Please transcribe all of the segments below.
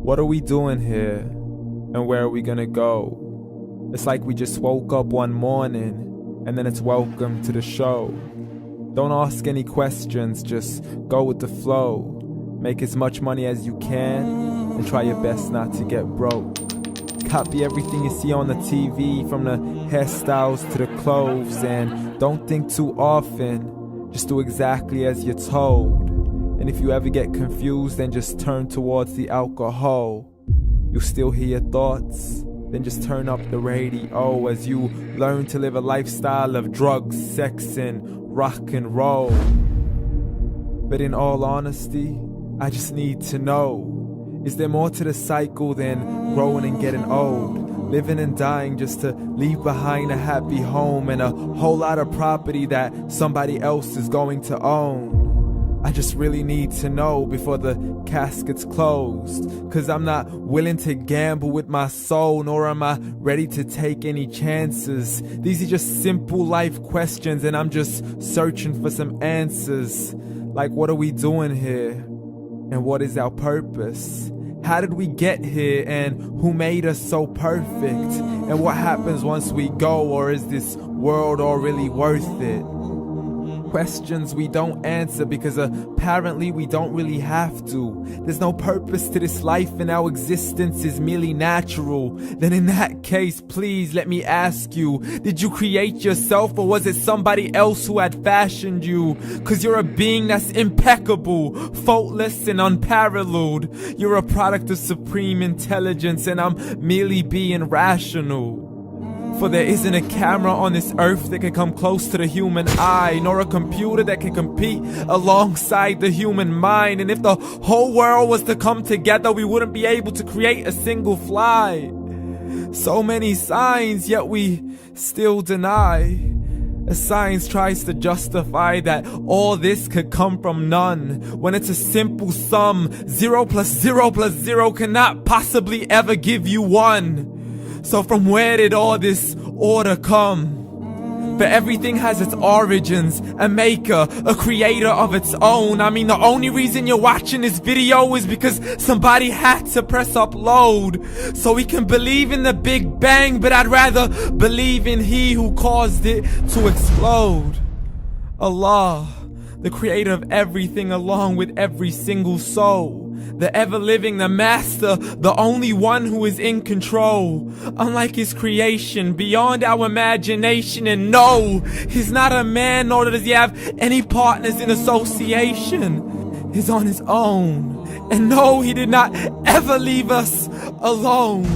What are we doing here? And where are we gonna go? It's like we just woke up one morning and then it's welcome to the show. Don't ask any questions, just go with the flow. Make as much money as you can and try your best not to get broke. Copy everything you see on the TV, from the hairstyles to the clothes, and don't think too often, just do exactly as you're told. And if you ever get confused, then just turn towards the alcohol. You'll still hear your thoughts, then just turn up the radio as you learn to live a lifestyle of drugs, sex, and rock and roll. But in all honesty, I just need to know, is there more to the cycle than growing and getting old? Living and dying just to leave behind a happy home and a whole lot of property that somebody else is going to own. I just really need to know before the casket's closed, 'cause I'm not willing to gamble with my soul, nor am I ready to take any chances. These are just simple life questions and I'm just searching for some answers. Like, what are we doing here? And what is our purpose? How did we get here, and who made us so perfect? And what happens once we go, or is this world all really worth it? Questions we don't answer because apparently we don't really have to. There's no purpose to this life and our existence is merely natural. Then in that case, please let me ask you, did you create yourself, or was it somebody else who had fashioned you? 'Cause you're a being that's impeccable, faultless and unparalleled. You're a product of supreme intelligence and I'm merely being rational. For there isn't a camera on this earth that can come close to the human eye, nor a computer that can compete alongside the human mind. And if the whole world was to come together, we wouldn't be able to create a single fly. So many signs, yet we still deny. As science tries to justify that all this could come from none, when it's a simple sum. 0 plus 0 plus 0 cannot possibly ever give you 1. So from where did all this order come? For everything has its origins, a maker, a creator of its own. I mean, the only reason you're watching this video is because somebody had to press upload. So we can believe in the Big Bang, but I'd rather believe in He who caused it to explode. Allah, the creator of everything along with every single soul. The ever-living, the master, the only one who is in control. Unlike his creation, beyond our imagination. And no, he's not a man, nor does he have any partners in association. He's on his own. And no, he did not ever leave us alone.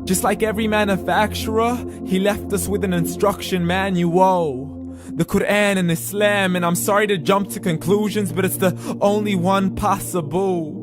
Just like every manufacturer, he left us with an instruction manual. The Quran and Islam, and I'm sorry to jump to conclusions, but it's the only one possible.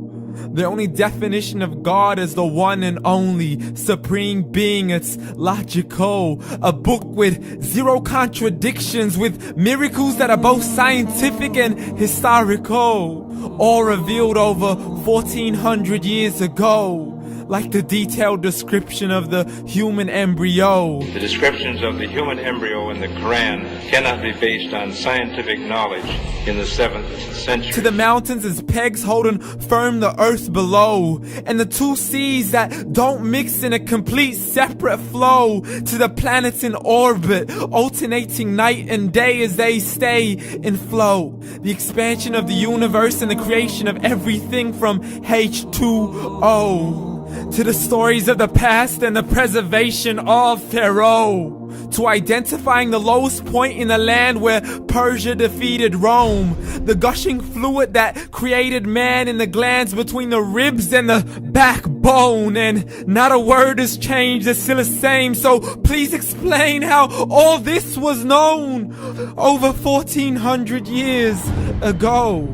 The only definition of God is the one and only supreme being. It's logical, a book with 0 contradictions, with miracles that are both scientific and historical, all revealed over 1400 years ago. Like the detailed description of the human embryo. The descriptions of the human embryo in the Quran cannot be based on scientific knowledge in the 7th century. To the mountains as pegs holding firm the earth below, and the 2 seas that don't mix in a complete separate flow. To the planets in orbit, alternating night and day as they stay in flow. The expansion of the universe and the creation of everything from H2O. To the stories of the past and the preservation of Pharaoh. To identifying the lowest point in the land where Persia defeated Rome. The gushing fluid that created man in the glands between the ribs and the backbone. And not a word has changed, it's still the same. So please explain how all this was known over 1400 years ago.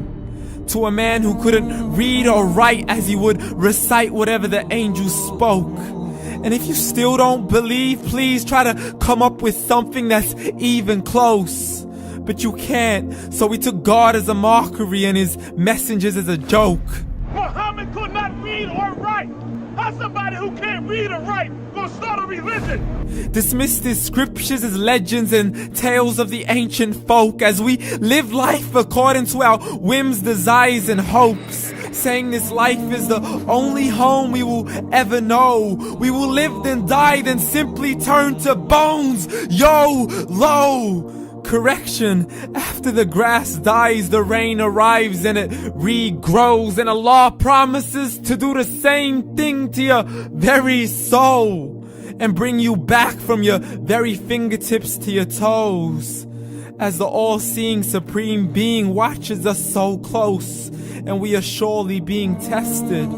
To a man who couldn't read or write, as he would recite whatever the angels spoke. And if you still don't believe, please try to come up with something that's even close. But you can't, so we took God as a mockery and his messengers as a joke. Muhammad could not read or write. How's somebody who can't read or write gonna start a religion? Dismissed his scriptures as legends and tales of the ancient folk, as we live life according to our whims, desires, and hopes. saying this life is the only home we will ever know. We will live then die, then simply turn to bones. YOLO! Correction, after the grass dies, the rain arrives and it regrows, and Allah promises to do the same thing to your very soul and bring you back from your very fingertips to your toes, as the all-seeing supreme being watches us so close, and we are surely being tested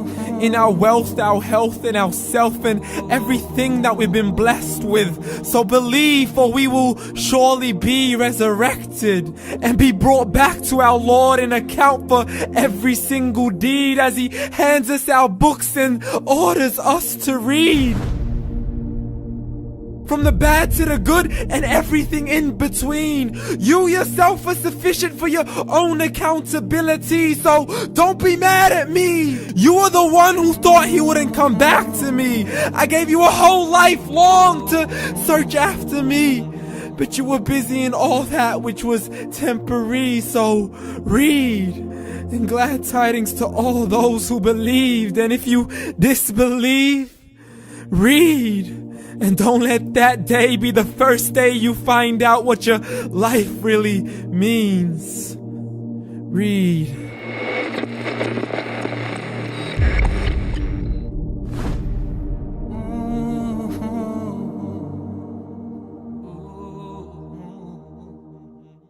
in our wealth, our health, and our self, and everything that we've been blessed with. So believe, for we will surely be resurrected and be brought back to our Lord and account for every single deed, as He hands us our books and orders us to read. From the bad to the good and everything in between. You yourself are sufficient for your own accountability, so don't be mad at me. You are the one who thought He wouldn't come back to me. I gave you a whole life long to search after me, but you were busy in all that which was temporary. So read, and glad tidings to all those who believed. And if you disbelieve, read. And don't let that day be the first day you find out what your life really means. Read.